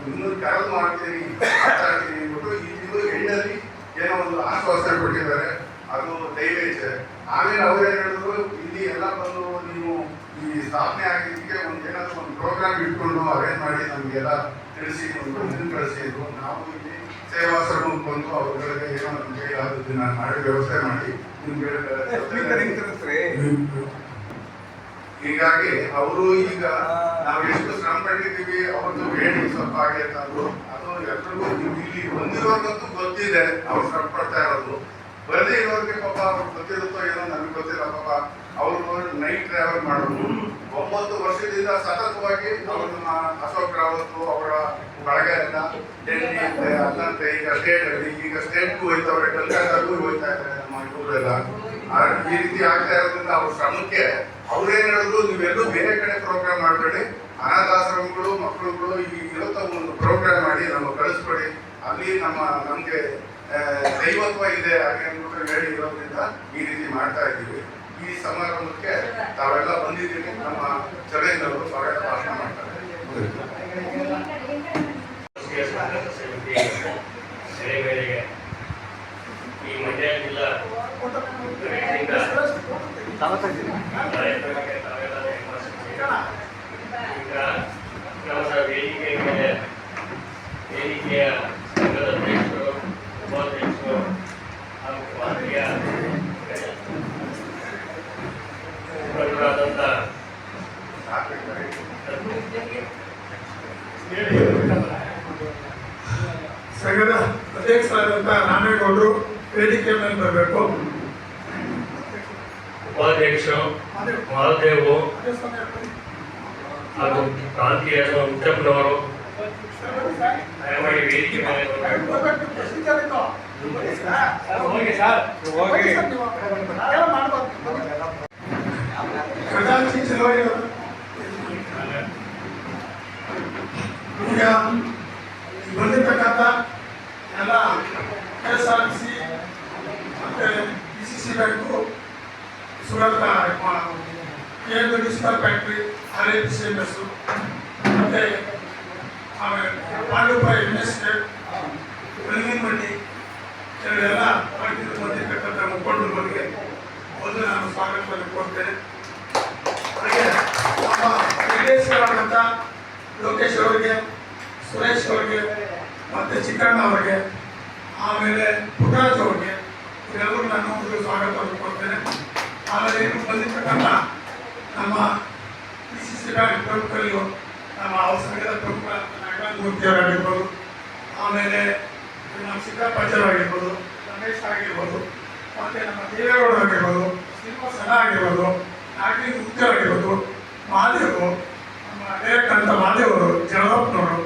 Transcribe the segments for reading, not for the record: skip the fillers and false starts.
ಇನ್ನೂ ಕರೆದು ಮಾಡ್ತೀನಿ ಮಾತಾಡ್ತೀನಿ ಅಂದ್ಬಿಟ್ಟು ಈ ತಿಂಗಳು ಹೆಣ್ಣಲ್ಲಿ ಏನೋ ಒಂದು ಆಶ್ವಾಸನೆ ಕೊಟ್ಟಿದ್ದಾರೆ. ಅದು ದಯವೇಚ್ಛೆ. ಆಮೇಲೆ ಅವರೇನು ಹೇಳಿದ್ರು, ಇಲ್ಲಿ ಎಲ್ಲ ಬಂದು ನೀವು ಈ ಸ್ಥಾಪನೆ ಆಗಿದ್ದಕ್ಕೆ ಏನಾದರೂ ಒಂದು ಪ್ರೋಗ್ರಾಮ್ ಇಟ್ಕೊಂಡು ಅರೇಂಜ್ ಮಾಡಿ ನಮಗೆಲ್ಲ ತಿಳಿಸಿ ಒಂದು ಇದನ್ನು ಕಳಿಸಿದ್ರು. ನಾವು ಇಲ್ಲಿ ಸೇವಾಶ್ರಮ ಬಂದು ಅವ್ರಗಳಿಗೆ ಏನೋ ನಮ್ಮ ಕೈಲಾದದ್ದು ನಾನು ಮಾಡಿ ವ್ಯವಸ್ಥೆ ಮಾಡಿ ನಿಮ್ಗೆ ಹೀಗಾಗಿ ಅವರು ಈಗ ನಾವು ಎಷ್ಟು ಶ್ರಮ ಪಟ್ಟಿದ್ದೀವಿ ಅವ್ರದ್ದು ಹೇಳಿ ಸ್ವಲ್ಪ ಆಗೈತೆ ಅಂದ್ರು. ಅದು ಎಲ್ರಿಗೂ ಇಲ್ಲಿ ಬಂದಿರೋದಂತೂ ಗೊತ್ತಿದೆ ಅವ್ರು ಶ್ರಮ ಪಡ್ತಾ ಇರೋದು. ಬರದೇ ಇರೋರಿಗೆ ಪಾಪ ಅವ್ರಿಗೆ ಗೊತ್ತಿರುತ್ತೋ ಏನೋ ನಮಗೆ ಗೊತ್ತಿಲ್ಲ. ಪಾಪ ಅವರು ನೈಟ್ ಟ್ರಾವೆಲ್ ಮಾಡೋದು 9 ವರ್ಷದಿಂದ ಸತತವಾಗಿ ಅವ್ರನ್ನ ಅಶೋಕ್ ರಾವತ್ ಅವರ ಬಳಗ ಎಲ್ಲ ಡೆಲ್ಲಿ ಅಲ್ಲಂತೆ ಈಗ ಸ್ಟೇಟಲ್ಲಿ ಈಗ ಸ್ಟೇಟ್ಗೂ ಹೋಯ್ತವ್ರೆ, ಕಲ್ಕತ್ತಾಗೂ ಹೋಯ್ತಾ ಇದ್ದಾರೆ ನಮ್ಮ ಇವರೆಲ್ಲ. ಈ ರೀತಿ ಆಗ್ತಾ ಇರೋದ್ರಿಂದ ಅವ್ರ ಶ್ರಮಕ್ಕೆ ಅವ್ರೇನು ಹೇಳಿದ್ರು, ನೀವೆಲ್ಲೂ ಬೇರೆ ಕಡೆ ಪ್ರೋಗ್ರಾಮ್ ಮಾಡಬೇಡಿ, ಅನಾಥಾಶ್ರಮಗಳು ಮಕ್ಕಳುಗಳು ಈ ಇರುತ್ತ ಒಂದು ಪ್ರೋಗ್ರಾಮ್ ಮಾಡಿ ನಮಗೆ ಕಳಿಸ್ಕೊಡಿ, ಅಲ್ಲಿ ನಮಗೆ ದೈವತ್ವ ಇದೆ ಹಾಗೆ ಅಂದ್ಬಿಟ್ಟು ಹೇಳಿ ಇರೋದ್ರಿಂದ ಈ ರೀತಿ ಮಾಡ್ತಾ ಇದ್ದೀವಿ. ಈ ಸಮಾರಂಭಕ್ಕೆ ತಾವೆಲ್ಲ ಬಂದಿದ್ದೀವಿ. ನಮ್ಮ ಚಲೇಂದ್ರವರು ಸ್ವಾಗತ ಭಾಷಣ ಮಾಡ್ತಾರೆ. ಈ ಮಂಡ್ಯ ಜಿಲ್ಲಾ ಈಗ ನಮ್ಮ ವೇದಿಕೆಯ ಮೇಲೆ ವೇದಿಕೆಯ ಸಂಘದ ಅಧ್ಯಕ್ಷರು, ಉಪಾಧ್ಯಕ್ಷರು ಹಾಗೂ ಪಾರ್ಟಿಯ ಮುಖಂಡರಾದಂಥ ಸಂಘದ ಅಧ್ಯಕ್ಷರಾದಂಥ ರಾಮೇಗೌಡರು ವೇದಿಕೆ ಮೇಲೆ ಬರಬೇಕು. ಉಪಾಧ್ಯಕ್ಷರು ಮಹಾದೇವು ಹಾಗೂ ಪ್ರಾಂತೀಯ ಮುಚ್ಚಪ್ಪನವರು ದಯಮಾಡಿ ವೇದಿಕೆ ಮೇಲೆ ಖಜಾಂಚಿ ಚಳವಳಿ ಈಗ ಬಂದಿರ್ತಕ್ಕಂಥ ಎಲ್ಲ KSRTC ಮತ್ತು PCC ಬ್ಯಾಂಕು, ಸುರತ ಮ್ಯೂನಿಸಿಪಲ್ ಫ್ಯಾಕ್ಟ್ರಿ, RAPCMS ಮತ್ತು ಆಮೇಲೆ ಪಾಂಡುಪುರ ಯೂನಿವರ್ಸಿಟಿ, ಬೆಳಗಿನಮಂಡಿ ಇವರೆಲ್ಲ ಪಾರ್ಟಿಗೆ ಬಂದಿರ್ತಕ್ಕಂಥ ಮುಖಂಡರ ಬಗ್ಗೆ ಒಂದು ನಾನು ಸ್ವಾಗತವನ್ನು ಕೊಡ್ತೇನೆ. ಹಾಗೆ ನಮ್ಮ ನಿರ್ದೇಶಕರಾದಂಥ ಲೋಕೇಶ್ ಅವರಿಗೆ, ಸುರೇಶ್ ಅವರಿಗೆ ಮತ್ತು ಚಿಕ್ಕಣ್ಣ ಅವರಿಗೆ, ಆಮೇಲೆ ಪುಟ್ಟರಾಜ್ ಅವರಿಗೆ ಇವರೆಲ್ಲರೂ ನಾನು ಒಂದು ಸ್ವಾಗತವನ್ನು ಕೊಡ್ತೇನೆ. ಆಮೇಲೆ ಬಂದಿರ್ತಕ್ಕಂಥ ನಮ್ಮ PCC ಬ್ಯಾಂಕ್ ಪ್ರಮುಖರು, ನಮ್ಮ ಸಂಘದ ಪ್ರಮುಖ ನಾಗರಾಜಮೂರ್ತಿ ಅವರಾಗಿರ್ಬೋದು, ಆಮೇಲೆ ನಮ್ಮ ಸಿದ್ದಪ್ಪಾಚಾರ್ ಆಗಿರ್ಬೋದು, ರಮೇಶ್ ಆಗಿರ್ಬೋದು, ಮತ್ತು ನಮ್ಮ ದೇವೇಗೌಡ ಆಗಿರ್ಬೋದು, ಶ್ರೀನಿವಾಸನ ಆಗಿರ್ಬೋದು, ನಾಗರಿಕ ಮುಖ್ಯ ಆಗಿರ್ಬೋದು, ಮಹಾದೇವರು, ನಮ್ಮ ಡೈರೆಕ್ಟರ್ ಅಂತ ಮಹಾದೇವರು, ಜಗದಪ್ಪನವರು,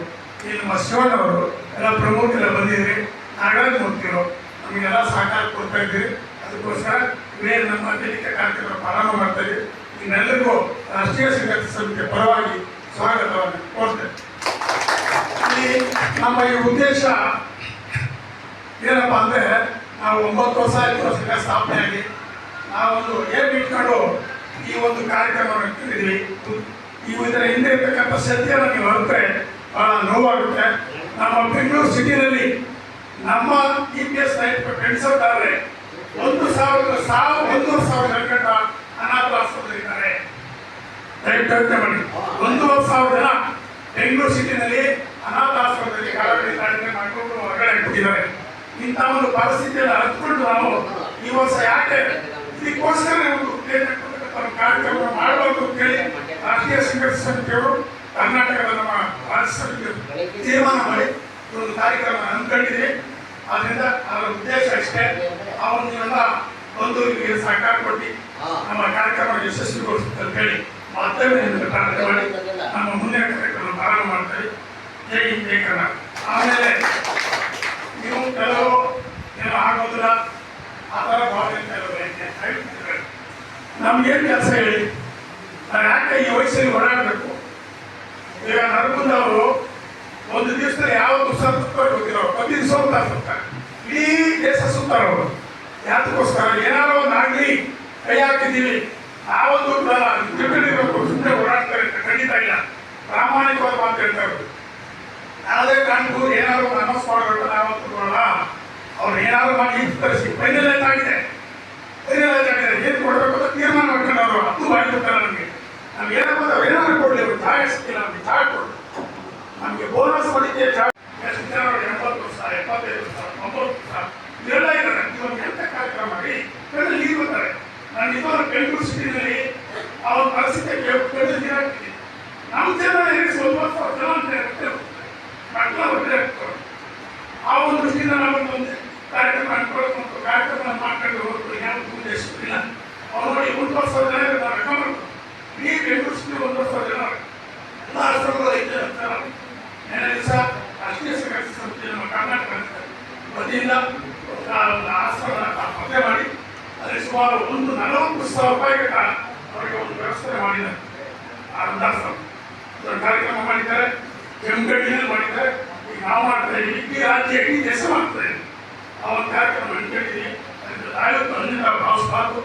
ಈ ನಮ್ಮ ಶಿವಣ್ಣವರು ಎಲ್ಲ ಪ್ರಮುಖರೆಲ್ಲ ಬಂದಿದ್ದೀರಿ. ನಾಗರಾಜಮೂರ್ತಿಯವರು ನಮಗೆಲ್ಲ ಸಹಕಾರ ಕೊಡ್ತಾ ಇದ್ದೀರಿ. ಅದಕ್ಕೋಸ್ಕರ ಬೇರೆ ನಮ್ಮ ವೇದಿಕೆ ಕಾರ್ಯಕ್ರಮ ಪ್ರಾರಂಭ ಮಾಡ್ತಾ ಇದ್ದೀವಿ. ಇನ್ನೆಲ್ಲರಿಗೂ ರಾಷ್ಟ್ರೀಯ ಸಂಘರ್ಷ ಸಮಿತಿಯ ಪರವಾಗಿ ಸ್ವಾಗತವನ್ನು ಕೋರ್ತೇನೆ. ನಮ್ಮ ಈ ಉದ್ದೇಶ ಏನಪ್ಪ ಅಂದರೆ, ನಾವು 9 ವರ್ಷ ಆಯಿತು ಸಂಘ ಸ್ಥಾಪನೆಯಾಗಿ ನಾವೊಂದು ಏನು ಇಟ್ಕೊಂಡು ಈ ಒಂದು ಕಾರ್ಯಕ್ರಮವನ್ನು ಇಟ್ಟಿದ್ದೀವಿ. ಇದರ ಹಿಂದೆ ಇರ್ತಕ್ಕಂಥ ಸತ್ಯವನ್ನು ನೀವು ಅರಿತರೆ ಭಾಳ ನೋವಾಗುತ್ತೆ. ನಮ್ಮ ಬೆಂಗಳೂರು ಸಿಟಿನಲ್ಲಿ ನಮ್ಮ EPS ಎಣಿಸೋದಾದರೆ 1,000 ಜನಗಂಟ ಅನಾಥಾಶ್ರಮದಲ್ಲಿದ್ದಾರೆ. ದಯವಿಟ್ಟು ಯೋಚನೆ ಮಾಡಿ, 1,000 ಜನ ಬೆಂಗಳೂರು ಸಿಟಿನಲ್ಲಿ ಅನಾಥಾಶ್ರಮದಲ್ಲಿ ಕಾಲಗಣನೆ ಮಾಡಿಕೊಂಡು ಹೊರಗಡೆ ಇಟ್ಟಿದ್ದಾರೆ. ಇಂಥ ಒಂದು ಪರಿಸ್ಥಿತಿಯನ್ನು ಅರಿತುಕೊಂಡು ನಾವು ಈ ವರ್ಷ ಯಾಕೆ ಇದಕ್ಕೋಸ್ಕರ ಒಂದು ಕಾರ್ಯಕ್ರಮ ಮಾಡಬೇಕು ಅಂತೇಳಿ ರಾಷ್ಟ್ರೀಯ ಸಂಘರ್ಷ ಸಮಿತಿಯವರು ಕರ್ನಾಟಕದ ನಮ್ಮ ರಾಜ್ಯ ಸಮಿತಿ ತೀರ್ಮಾನ ಮಾಡಿ ಒಂದು ಕಾರ್ಯಕ್ರಮ ಅಂದ್ಕೊಂಡಿದ್ದೀವಿ. ಆದ್ದರಿಂದ ಅದರ ಉದ್ದೇಶ ಇಷ್ಟೇ. ಅವನು ನೀವೆಲ್ಲ ಒಂದು ಸಹಕಾರ ಕೊಟ್ಟು ನಮ್ಮ ಕಾರ್ಯಕ್ರಮ ಯಶಸ್ವಿಗೊಳಿಸುತ್ತೆ ಅಂತ ಹೇಳಿ ಮಾಧ್ಯಮದಿಂದ ಪ್ರಾರ್ಥನೆ ಮಾಡಿ ನಮ್ಮ ಮುಂದಿನ ಕಾರ್ಯಕ್ರಮ ಪ್ರಾರಂಭ ಮಾಡ್ತೀವಿ. ಜೈ ಹಿಂದ್ ಜೈ ಕರ್ನಾಟಕ. ಆಮೇಲೆ ನೀವು ಕೆಲವು ಏನು ಆಗೋದಿಲ್ಲ ಆ ಥರ ಭಾವನೆ ನಮ್ಗೇನು ಕೆಲಸ ಹೇಳಿ, ನಾವು ಯಾಕೆ ಈ ವಯಸ್ಸಲ್ಲಿ ಓಡಾಡಬೇಕು? ಈಗ ನರಗುಂದವರು ಒಂದು ದಿವಸದಲ್ಲಿ ಯಾವತ್ತು ಸುತ್ಕೊಂಡು ಹೋಗಿರೋ 10 ದಿವಸ ಸುತ್ತಾರೆ, ಇಡೀ ದೇಶ ಸುತ್ತಾರೆ ಅವರು. ಯಾತಕ್ಕೋಸ್ಕರ ಏನಾದ್ರು ಒಂದು ಆಗಲಿ ಕೈ ಹಾಕಿದ್ದೀವಿ, ಆ ಒಂದು ತಿಳ್ಕೊಂಡಿರ್ಬೇಕು. ಸುಮ್ಮನೆ ಓಡಾಡ್ತಾರೆ ಅಂತ ಖಂಡಿತ ಇಲ್ಲ, ಪ್ರಾಮಾಣಿಕವಾದ ಮಾತು ಹೇಳ್ತಾ ಇರೋದು. ಯಾವುದೇ ಕಾರಣಕ್ಕೂ ಏನಾದ್ರು ಅನೌನ್ಸ್ ಮಾಡಬೇಕು ನಾವು ತಗೊಳ್ಳೋಣ. ಅವ್ರು ಏನಾದ್ರು ಮಾಡಿ ತರಿಸಿ ಫೈನಲೈಸ್ ಆಗಿದೆ. ಏನು ಕೊಡಬೇಕು ಅಂತ ತೀರ್ಮಾನ ಮಾಡ್ಕೊಂಡು ಅವರು ಅದು ಮಾಡಿಬಿಡ್ತಾರೆ. ನಮ್ಗೆ ಏನಪ್ಪ ಏನಾದ್ರು ಕೊಡಲಿ, ಜಾಗ ಸಿಕ್ಕಿಲ್ಲ, ನಮ್ಗೆ ಜಾಗ ಕೊಡಲಿ, ನಮಗೆ ಬೋನಸ್ ಕೊಡಿಕೆ ಜಾಗ. ಎಷ್ಟು ಜನ 80 ವರ್ಷ 75 ವರ್ಷ 90 ವರ್ಷ ಇವೆಲ್ಲ ಇದ್ದಾರೆ. ಇವಾಗ ಎಂತ ಕಾರ್ಯಕ್ರಮ ಮಾಡಿ ಲೀವ್ ಬರ್ತಾರೆ. ನಾನು ಇವಾಗ ಬೆಂಗಳೂರು ಸಿಟಿನಲ್ಲಿ ಅವ್ರ ಪರಿಸ್ಥಿತಿ ದಿನ ಆಗ್ತೀನಿ. ನಮ್ಮ ಜನ ಸ್ವಲ್ಪ ಜನ ಅಂತ ಇರುತ್ತೆ, ಮಕ್ಕಳ ಹೊಟ್ಟೆ ಆ ಒಂದು ದೃಷ್ಟಿಯಿಂದ ನಾವೊಂದು ಕಾರ್ಯಕ್ರಮ ಅನ್ಕೊಳ್ಳೋದು ಮತ್ತು ಕಾರ್ಯಕ್ರಮ ಮಾಡ್ಕೊಂಡು ಹೋಗ್ಬೋದು. ಯಾವ ಉದ್ದೇಶವಿಲ್ಲ. ಅವ್ರು ನೋಡಿ 1,000 ಜನ ರೆಕಮೆಂಡ್ ಈ ಬೆಂಗಳೂರು ಸಿಟಿ 1,000 ಜನ ಎಲ್ಲ ಆಶ್ರಮಗಳು ಐತೆ ಅಂತ ನೆನೆ ದಿವಸ ರಾಷ್ಟ್ರೀಯ ಸಂಘರ್ಷ ಸಮಿತಿ ನಮ್ಮ ಕರ್ನಾಟಕ ವತಿಯಿಂದ ಒಂದು ಆಶ್ರಮನ ಪತ್ತೆ ಮಾಡಿ ಅಲ್ಲಿ ಸುಮಾರು 40,000 ರೂಪಾಯಿಗೆ ಅವರಿಗೆ ಒಂದು ವ್ಯವಸ್ಥೆ ಮಾಡಿದ್ದಾರೆ. ಆ ವೃದ್ಧಾಶ್ರಮ ದೊಡ್ಡ ಕಾರ್ಯಕ್ರಮ ಮಾಡಿದ್ದಾರೆ, ಕೆಂಗಡಿಯಲ್ಲಿ ಮಾಡಿದ್ದಾರೆ. ಈಗ ನಾವು ಮಾಡ್ತಾ ಇದ್ದೀವಿ, ಇಡೀ ರಾಜ್ಯ ಇಡೀ ದೇಶ ಮಾಡ್ತಾ ಇದ್ದೀವಿ. ಆ ಒಂದು ಕಾರ್ಯಕ್ರಮ ಅನ್ಕೊಂಡಿದ್ದೀವಿ. ಅದಕ್ಕೆ ಆಯುಕ್ತ ಅಲ್ಲಿಂದ ಭಾವಿಸಬಾರ್ದು.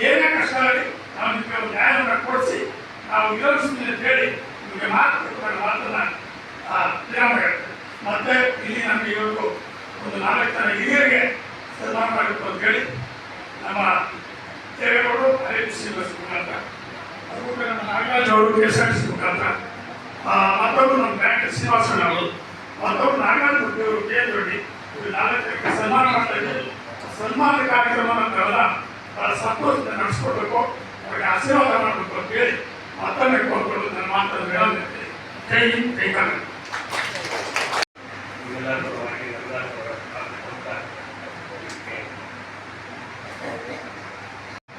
ಏನೇ ಕಷ್ಟ ಆಗಲಿ ನಾವು ನಿಮಗೆ ಒಂದು ನ್ಯಾಯವನ್ನು ಕೊಡಿಸಿ ನಾವು ವಿರೋಧಿಸ್ತೀವಿ ಅಂತ ಹೇಳಿ ನಿಮಗೆ ಮಾತನ್ನ ಹೇಳ್ತೇವೆ. ಮತ್ತೆ ಇಲ್ಲಿ ನಮಗೆ ಇವತ್ತು ಒಂದು 4 ಜನ ಹಿರಿಯರಿಗೆ ಸನ್ಮಾನ ಮಾಡಬೇಕು ಅಂತ ಹೇಳಿ ನಮ್ಮ ದೇವೇಗೌಡರು IFC ಬಸ್ ಮುಖಾಂತರ, ಅದಕ್ಕೂ ನಮ್ಮ ನಾಗರಾಜ್ ಅವರು KSRTC ಮುಖಾಂತರ, ಮತ್ತೊಬ್ಬರು ನಮ್ಮ ಬ್ಯಾಂಕ್ ಶ್ರೀನಿವಾಸಣ್ಣ ಅವರು, ಮತ್ತೊಬ್ಬರು ನಾಗರಾಜ್ ಮೂರ್ತಿ ಅವರು KJOD, ಇವರು 4 ಜನಕ್ಕೆ ಸನ್ಮಾನ ಮಾಡ್ತಾ ಇದ್ದೀವಿ. ಸನ್ಮಾನ ಕಾರ್ಯಕ್ರಮ ನಾವೆಲ್ಲ ಬಹಳ ಸಂತೋಷದಿಂದ ನಡೆಸ್ಕೊಡ್ಬೇಕು, ಅವರಿಗೆ ಆಶೀರ್ವಾದ ಮಾಡಬೇಕು ಅಂತ ಹೇಳಿ ಮತ್ತೊಮ್ಮೆ ಕೋರ್ಕೊಂಡು ನನ್ನ ಮಾತನ್ನು ಹೇಳಬೇಕು. ಜೈ ಹಿಂದ್, ಜೈ ಕರ್ನಾಟಕ.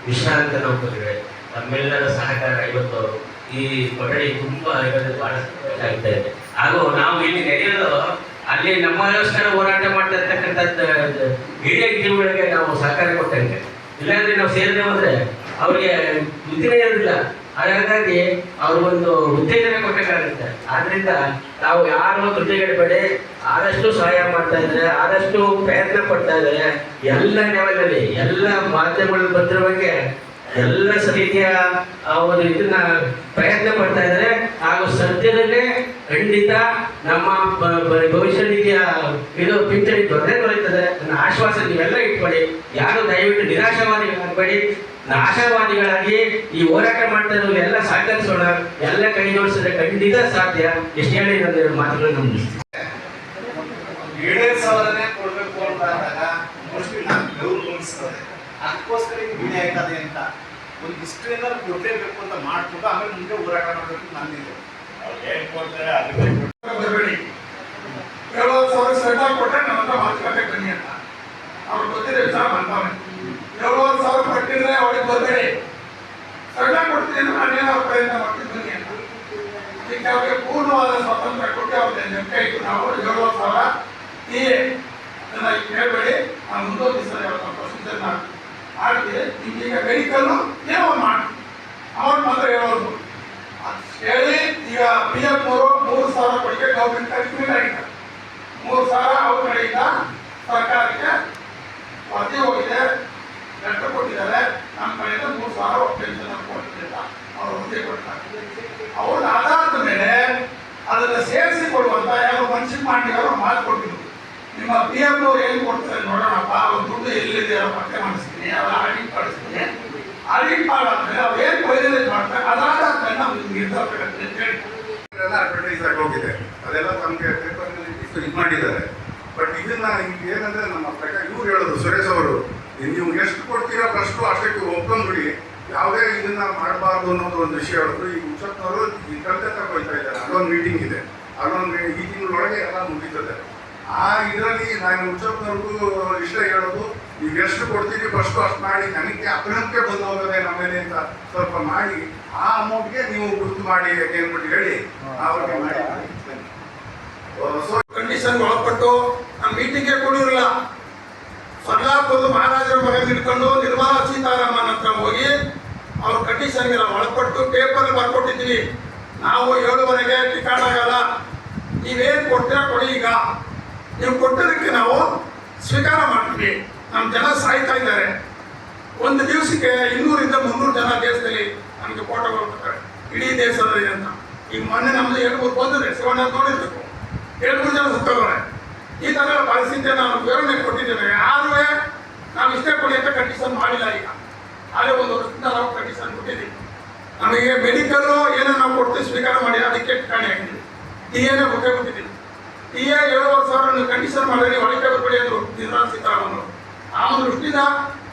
ವಿಶ್ರಾಂತ ನೌಕರರಿಗೆ ನಮ್ಮೆಲ್ಲರ ಸಹಕಾರ ಇವತ್ತು ಈ ಕೊಠಡಿ ತುಂಬಾ ಬಹಳ ಆಗ್ತಾ ಇದೆ. ಹಾಗೂ ನಾವು ಇಲ್ಲಿ ನಡೆಯೋದು ಅಲ್ಲಿ ನಮ್ಮಗೋಸ್ಕರ ಹೋರಾಟ ಮಾಡ್ತಾ ಇರ್ತಕ್ಕಂಥದ್ದು ಹಿರಿಯ ಜೀವಗಳಿಗೆ ನಾವು ಸಹಕಾರ ಕೊಟ್ಟಂಗೆ. ಇಲ್ಲಾಂದ್ರೆ ನಾವು ಸೇರಿದೆ ಹೋದ್ರೆ ಅವ್ರಿಗೆ ಬುದ್ಧಿನೇ ಇರೋದಿಲ್ಲ. ಹಾಗಾಗಿ ಅವ್ರಿಗೊಂದು ಉತ್ತೇಜನ ಕೊಟ್ಟಕ್ಕಾಗುತ್ತೆ. ಆದ್ರಿಂದ ನಾವು ಯಾರು ಕೃತಿಗಡಬೇಡಿ, ಆದಷ್ಟು ಸಹಾಯ ಮಾಡ್ತಾ ಇದ್ದಾರೆ, ಆದಷ್ಟು ಪ್ರಯತ್ನ ಪಡ್ತಾ ಇದ್ದಾರೆ. ಎಲ್ಲ ಲೆವೆಲಲ್ಲಿ ಎಲ್ಲ ಮಾಧ್ಯಮಗಳು ಬಂದಿರೋ ಬಗ್ಗೆ ಎಲ್ಲ ರೀತಿಯ ಒಂದು ಇದನ್ನ ಪ್ರಯತ್ನ ಪಡ್ತಾ ಇದ್ದಾರೆ. ಹಾಗೂ ಸದ್ಯದಲ್ಲೇ ಖಂಡಿತ ನಮ್ಮ ಭವಿಷ್ಯ ನಿಧಿಯ ಇದು ಪಿಂಚಣಿ ದೊರೆಯುತ್ತದೆ ನನ್ನ ಆಶ್ವಾಸ ನೀವೆಲ್ಲ ಇಟ್ಕೊಳ್ಳಿ. ಯಾರು ದಯವಿಟ್ಟು ನಿರಾಶಾವಾದಿಗಳಾಗಬೇಡಿ, ಆಶಾವಾದಿಗಳಾಗಿ ಈ ಹೋರಾಟ ಮಾಡ್ತಾ ಇರೋರು ಎಲ್ಲ ಸಹಕರಿಸೋಣ. ಎಲ್ಲ ಕೈ ಜೋಡಿಸಿದ್ರೆ ಖಂಡಿತ ಸಾಧ್ಯ. ಎಷ್ಟು ಹೇಳಿ ನನ್ನ ಮಾತುಗಳು ನಮ್ಗೆ 7,000ನೇ ಕೊಡಬೇಕು ಅಂದಾಗ ಮೋಸ್ಟ್ಲಿ ನಾನು ಬೆವರು ಅನಿಸ್ತದೆ. ಅದಕ್ಕೋಸ್ಕರ ಈಗ ವಿಡಿಯೋ ಆಯ್ತದೆ ಅಂತ ಒಂದು ಇಷ್ಟು ಏನಾದ್ರು ಕೊಡಲೇಬೇಕು ಅಂತ ಮಾಡ್ಕೊಂಡು ಆಮೇಲೆ ಮುಂದೆ ಹೋರಾಟ ಮಾಡಬೇಕು ನಂದಿದೆ. ಅವ್ರು ಏನು ಕೊಡ್ತಾರೆ ಬರಬೇಡಿ. 70,000 ಸರ್ಕಾರ ಕೊಟ್ಟರೆ ನಮ್ಮ ಹತ್ರ ಮಾತುಕತೆ ಬನ್ನಿ ಅಂತ ಅವ್ರು ಗೊತ್ತಿದೆ. ವಿಚಾರ ಬಂದವನೆ 70,000 ಕೊಟ್ಟಿದ್ರೆ ಅವ್ರಿಗೆ ಬರಬೇಡಿ. ಸರ್ಕಾರ ಕೊಡ್ತೀನಿ ಅಂದ್ರೆ ನಾನೇನೋ ಪ್ರಯತ್ನ ಮಾಡ್ತೀನಿ ಬನ್ನಿ ಅಂತ. ಈಗ ಅವ್ರಿಗೆ ಪೂರ್ಣವಾದ ಸ್ವಾತಂತ್ರ್ಯ ಕೊಟ್ಟು ಅವ್ರಿಗೆ ನಂಬಿಕೆ ಇತ್ತು. ನಾವು 70,000 ಈ ಅದನ್ನ ಹೇಳ್ಬೇಡಿ, ನಾನು ಮುಂದೊಂದು ದಿವಸ ಪ್ರೊಸೀಜರ್ ಮಾಡ್ತೀವಿ. ಈಗ ಮೆಡಿಕಲ್ಲು ಏನೋ ಒಂದು ಮಾಡಿ ಅವ್ರು ಮಾತ್ರ ಹೇಳೋದು ಹೇಳಿ. ಈಗ PF 3,000 ಕೊಡಿಗೆ ಗೌರ್ಮೆಂಟ್ ಕಮಿಟ್ ಆಗಿದ್ದಾರೆ. 3,000 ಅವ್ರ ಕಡೆಯಿಂದ ಸರ್ಕಾರಕ್ಕೆ ವರದಿ ಹೋಗಿದೆ, ಲೆಟರ್ ಕೊಟ್ಟಿದ್ದಾರೆ. ನಮ್ಮ ಕಡೆಯಿಂದ 3,000 ಪೆನ್ಷನ್ ಕೊಡ್ತೀವಿ ಅಂತ ಅವ್ರು ವರದಿ ಕೊಡ್ತಾರೆ. ಅವ್ರ ಆಧಾರದ ಮೇಲೆ ಅದನ್ನು ಸೇರಿಸಿ ಕೊಡುವಂತ ಯಾವ ಮನ್ಸಿಗೆ ಮಾಡಿ ಅವರು ಮಾತು ಕೊಟ್ಟಿದ್ರು. ನಿಮ್ಮ PF ಏನು ಕೊಡ್ತಾರೆ ನೋಡೋಣಪ್ಪ, ಅವ್ರ ದುಡ್ಡು ಎಲ್ಲಿದೆ ಪತ್ತೆ ಮಾಡಿಸ್ತೀನಿ, ಅವ್ರ ಆಡಿಟ್ ಮಾಡಿಸ್ತೀನಿ. ಆಡಿಟ್ ಮಾಡಾದ್ಮೇಲೆ ಅವ್ರು ಏನು ಫೈನಲೈಸ್ ಮಾಡ್ತಾರೆ ಅದಾದ್ಮೇಲೆ ನಾವು ನಿರ್ಧಾರ ತಗೊಳ್ತೀವಿ ಅಂತ ಹೇಳಿ ಅಡ್ವರ್ಟೈಸ್ ಆಗಿ ಹೋಗಿದೆ. ಅದೆಲ್ಲ ತಮಗೆ ಪೇಪರ್ನಲ್ಲಿ ಇದು ಮಾಡಿದ್ದಾರೆ. ಬಟ್ ಇದನ್ನ ಏನಂದ್ರೆ ನಮ್ಮ ಪ್ರಕಾರ ಇವ್ರು ಹೇಳೋದು ಸುರೇಶ್ ಅವರು, ನೀವು ಎಷ್ಟು ಕೊಡ್ತೀರಾ ಫಸ್ಟು ಅಷ್ಟಕ್ಕೆ ಒಪ್ಕೊಂಡ್ಬಿಡಿ, ಯಾವುದೇ ಇದನ್ನ ಮಾಡಬಾರ್ದು ಅನ್ನೋದು ಒಂದು ವಿಷಯ ಹೇಳಿದ್ರು. ಈಗ ಉಚ್ಚಪ್ಪನವರು ಈ ಕಲ್ತೆ ತಗೊಳ್ತಾ ಇದ್ದಾರೆ. ಅಲ್ಲೊಂದು ಮೀಟಿಂಗ್ ಇದೆ, ಅಲ್ಲೊಂದು ಈ ತಿಂಗಳೊಳಗೆ ಎಲ್ಲ ಮುಗಿತದೆ. ಆ ಇದರಲ್ಲಿ ನಾನು ಉಚ್ಚಪ್ಪನವ್ರಿಗೂ ಇಷ್ಟ ಹೇಳೋದು, ಈಗ ಎಷ್ಟು ಕೊಡ್ತೀವಿ ಫಸ್ಟು ಅಷ್ಟು ಮಾಡಿ, ನನಗೆ ಅಪನಂಬಿಕೆ ಬಂದು ಹೋಗೋದೇ ನಮ್ಮೇಲೆ ಅಂತ ಸ್ವಲ್ಪ ಮಾಡಿ ಆ ಅಮೌಂಟ್ಗೆ ನೀವು ಗುರುತು ಮಾಡಿ ಏನ್ಬಿಟ್ಟು ಹೇಳಿ ಅವ್ರಿಗೆ ಮಾಡಿ. ಕಂಡೀಷನ್ ಒಳಪಟ್ಟು ನಮ್ಮ ಮೀಟಿಂಗ್ಗೆ ಕೊಡಿರಲ್ಲ. ಸರ್ಲಾಪುರದ ಮಹಾರಾಜರ ಮಗ ಹಿಡ್ಕೊಂಡು ನಿರ್ಮಲಾ ಸೀತಾರಾಮನ್ ಹತ್ರ ಹೋಗಿ ಅವ್ರ ಕಂಡೀಷನ್ಗೆ ನಾವು ಒಳಪಟ್ಟು ಪೇಪರ್ ಬರ್ಕೊಟ್ಟಿದ್ವಿ. ನಾವು 7:30ಗೆ ಟಿಕಾಣ ಆಗಲ್ಲ, ನೀವೇನು ಕೊಡ್ತೀರಾ ಕೊಡಿ. ಈಗ ನೀವು ಕೊಟ್ಟದಕ್ಕೆ ನಾವು ಸ್ವೀಕಾರ ಮಾಡ್ತೀವಿ. ನಮ್ಮ ಜನ ಸಾಯ್ತಾ ಇದ್ದಾರೆ. ಒಂದು ದಿವಸಕ್ಕೆ 200ರಿಂದ 300 ಜನ ದೇಶದಲ್ಲಿ ನಮಗೆ ಫೋಟೋಗಳು ಬರ್ತಾರೆ ಇಡೀ ದೇಶದಲ್ಲಿ ಅಂತ. ಈಗ ಮೊನ್ನೆ ನಮ್ಮದು 7 ಬಂದಿದೆ, ಶಿವಣ್ಣ ನೋಡಿರ್ಬೇಕು. 2-3 ಜನ ಸುತ್ತೋರೆ ಈ ಥರ ಎಲ್ಲ ಪರಿಸ್ಥಿತಿ ನಾವು ವಿವರಣೆ ಕೊಟ್ಟಿದ್ದೇವೆ. ಯಾರೂ ನಾವು ಇಷ್ಟೇ ಕೊಡಿ ಅಂತ ಕಂಡೀಷನ್ ಮಾಡಿಲ್ಲ. ಈಗ ಅದೇ 1 ವರ್ಷದಿಂದ ನಾವು ಕಂಡೀಷನ್ ಕೊಟ್ಟಿದ್ದೀವಿ. ನಮಗೆ ಮೆಡಿಕಲ್ಲು ಏನೋ ನಾವು ಕೊಡ್ತೀವಿ ಸ್ವೀಕಾರ ಮಾಡಿ ಅದಕ್ಕೆ ಕಾಣಿ ಆಗಿದ್ದೀವಿ. TA ಕೊಟ್ಟಿದ್ದೀವಿ. TA 7,000 ನೀವು ಕಂಡೀಷನ್ ಮಾಡಿದ್ರೆ ಒಳಗೆ ಬರ್ಬೇಡಿ ಅಂದರು ನಿರ್ಮಲಾ ಸೀತಾರಾಮನ್. ಆ ಒಂದು ದೃಷ್ಟಿಯಿಂದ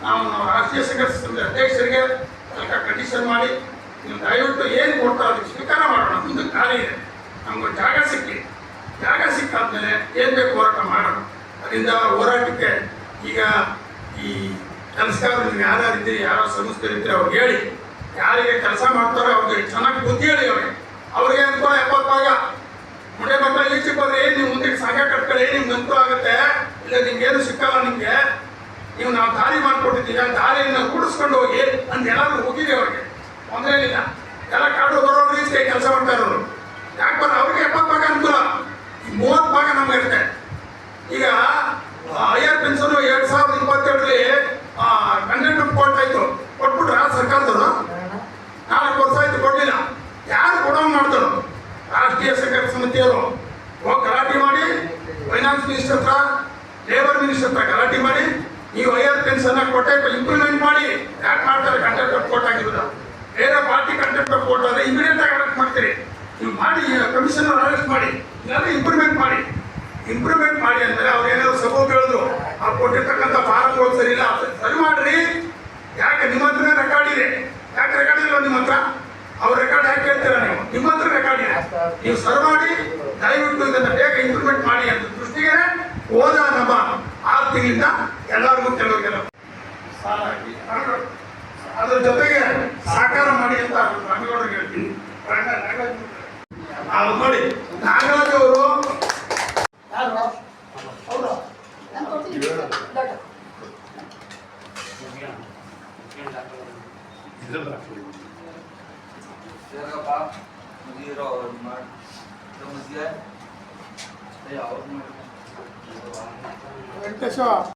ನಾವು ರಾಷ್ಟ್ರೀಯ ಸಂಘರ್ಷ ಸಮಿತಿ ಅಧ್ಯಕ್ಷರಿಗೆ ಕಂಡೀಷನ್ ಮಾಡಿ ನೀವು ದಯವಿಟ್ಟು ಏನು ಕೊಡ್ತಾರೆ ಅದಕ್ಕೆ ಸ್ವೀಕಾರ ಮಾಡೋಣ. ಮುಂದೆ ಖಾಲಿ ಇದೆ, ನಮ್ಗೆ ಜಾಗ ಸಿಕ್ಕಾದ್ಮೇಲೆ ಏನು ಬೇಕು ಹೋರಾಟ ಮಾಡೋಣ. ಅದರಿಂದ ಹೋರಾಟಕ್ಕೆ ಈಗ ಈ ಕೆಲಸಗಾರರು ಯಾರ್ಯಾರಿದ್ದೀರಿ, ಯಾರೋ ಸಂಸ್ಥೆಗಳಿದ್ದೀರಿ ಅವ್ರಿಗೆ ಹೇಳಿ, ಯಾರಿಗೆ ಕೆಲಸ ಮಾಡ್ತಾರೋ ಅವ್ರಿಗೆ ಚೆನ್ನಾಗಿ ಬುದ್ಧಿ ಹೇಳಿ. ಅವ್ರಿಗೆ ಅನುಕೂಲ 70 ಭಾಗ ಮುಂದೆ ಮಕ್ಕಳು ಈಚೆ ಬಂದ್ರೆ ನೀವು ಮುಂದೆ ಸಂಘ ಕಟ್ಕೊಳ್ಳಿ, ನಿಮ್ಗೆ ಅನುಕೂಲ ಆಗುತ್ತೆ. ಇಲ್ಲ ನಿಮ್ಗೇನು ಸಿಕ್ಕಲ್ಲ, ನಿಮಗೆ ನೀವು ನಾವು ದಾರಿ ಮಾಡಿಕೊಟ್ಟಿದ್ದೀವಿ, ಆ ದಾರಿಯನ್ನು ಕೂಡಿಸ್ಕೊಂಡು ಹೋಗಿ ಅಂತ ಎಲ್ಲರೂ ಹೋಗಿದೆ. ಅವ್ರಿಗೆ ತೊಂದರೆನಿಲ್ಲ. ಎಲ್ಲ ಕಾಡು ಬರೋರು ರೀತಿಗೆ ಕೆಲಸ ಮಾಡ್ತಾ ಇರೋರು. ಯಾಕೆ ಬಂದ್ರೆ ಅವ್ರಿಗೆ 70 ಭಾಗ ಅನುಕೂಲ, 30 ಭಾಗ ನಮ್ಗೆ ಇರುತ್ತೆ. ಈಗ ಹೈಯರ್ ಪೆನ್ಷನ್ 2027ರಲ್ಲಿ ಕಂಟೆಂಟ್ ಕೊಟ್ಟಾಯ್ತು, ಕೊಟ್ಬಿಟ್ರೆ ಸರ್ಕಾರದವರು 4 ವರ್ಷ ಆಯ್ತು ಕೊಡಲಿಲ್ಲ. ಯಾರು ಕೊಡೋಂಗೆ ಮಾಡ್ತಾರೋ ರಾಷ್ಟ್ರೀಯ ಸಂಘರ್ಷ ಸಮಿತಿಯವರು ಹೋಗಿ ಗಲಾಟೆ ಮಾಡಿ ಫೈನಾನ್ಸ್ ಮಿನಿಸ್ಟರ್ ಹತ್ರ, ಲೇಬರ್ ಮಿನಿಸ್ಟರ್ ಹತ್ರ ಗಲಾಟೆ ಮಾಡಿ ನೀವು ಹೈಯರ್ ಪೆನ್ಷನ್ ಕೊಟ್ಟೆ ಇಂಪ್ಲಿಮೆಂಟ್ ಮಾಡಿ. ಯಾಕೆ ಮಾಡ್ತಾರೆ? ಕಂಟೆಂಟ್ ಆಫ್ ಕೋರ್ಟ್ ಆಗಿರೋದು. ಬೇರೆ ಪಾರ್ಟಿ ಕಂಟೆಂಟ್ ಆಫ್ ಕೋರ್ಟ್ ಆದರೆ ಇಮಿಡಿಯೇಟ್ ಆಗಿ ಅರೆಸ್ಟ್ ಮಾಡ್ತೀರಿ. ನೀವು ಮಾಡಿ ಕಮಿಷನರ್ ಅರೆಸ್ಟ್ ಮಾಡಿ, ಇಲ್ಲಾಂದ್ರೆ ಇಂಪ್ರೂವ್ಮೆಂಟ್ ಮಾಡಿ ಅಂದರೆ ಅವ್ರು ಏನಾದ್ರು ಸಬೂಬ್ ಹೇಳಿದ್ರು, ಅವ್ರು ಕೊಟ್ಟಿರ್ತಕ್ಕಂಥ ಫಾರಮ್ಗಳು ಸರಿ ಇಲ್ಲ, ಸರಿ ಮಾಡ್ರಿ. ಯಾಕೆ ನಿಮ್ಮ ಹತ್ರನೇ ರೆಕಾರ್ಡ್ ಇದೆ? ಯಾಕೆ ರೆಕಾರ್ಡ್ ಇಲ್ಲ ನಿಮ್ಮ ಹತ್ರ? ಅವ್ರ ರೆಕಾರ್ಡ್ ಯಾಕೆ ಹೇಳ್ತೀರಾ ನೀವು? ನಿಮ್ಮ ಹತ್ರ ರೆಕಾರ್ಡ್ ಇದೆ, ನೀವು ಸರ್ ಮಾಡಿ ದಯವಿಟ್ಟು ಇದನ್ನು ಬೇಗ ಇಂಪ್ರೂವ್ಮೆಂಟ್ ಮಾಡಿ ಅಂತ ದೃಷ್ಟಿಗೆ ಹೋದ ನಮ್ಮ 6 ತಿಂಗಳಿಂದ ಎಲ್ಲರಿಗೂ ಕೆಲವರಿಗೆಲ್ಲ ಸಾಲ ಆಗಿ ಅದ್ರ ಜೊತೆಗೆ ಸಾಕಾರ ಮಾಡಿ ಅಂತ ರಂಗಗೌಡರಿಗೆ ಹೇಳ್ತೀನಿ. ನೋಡಿ ನಾಗರಾಜ್ ಅವರು ವೆಂಕಟೇಶ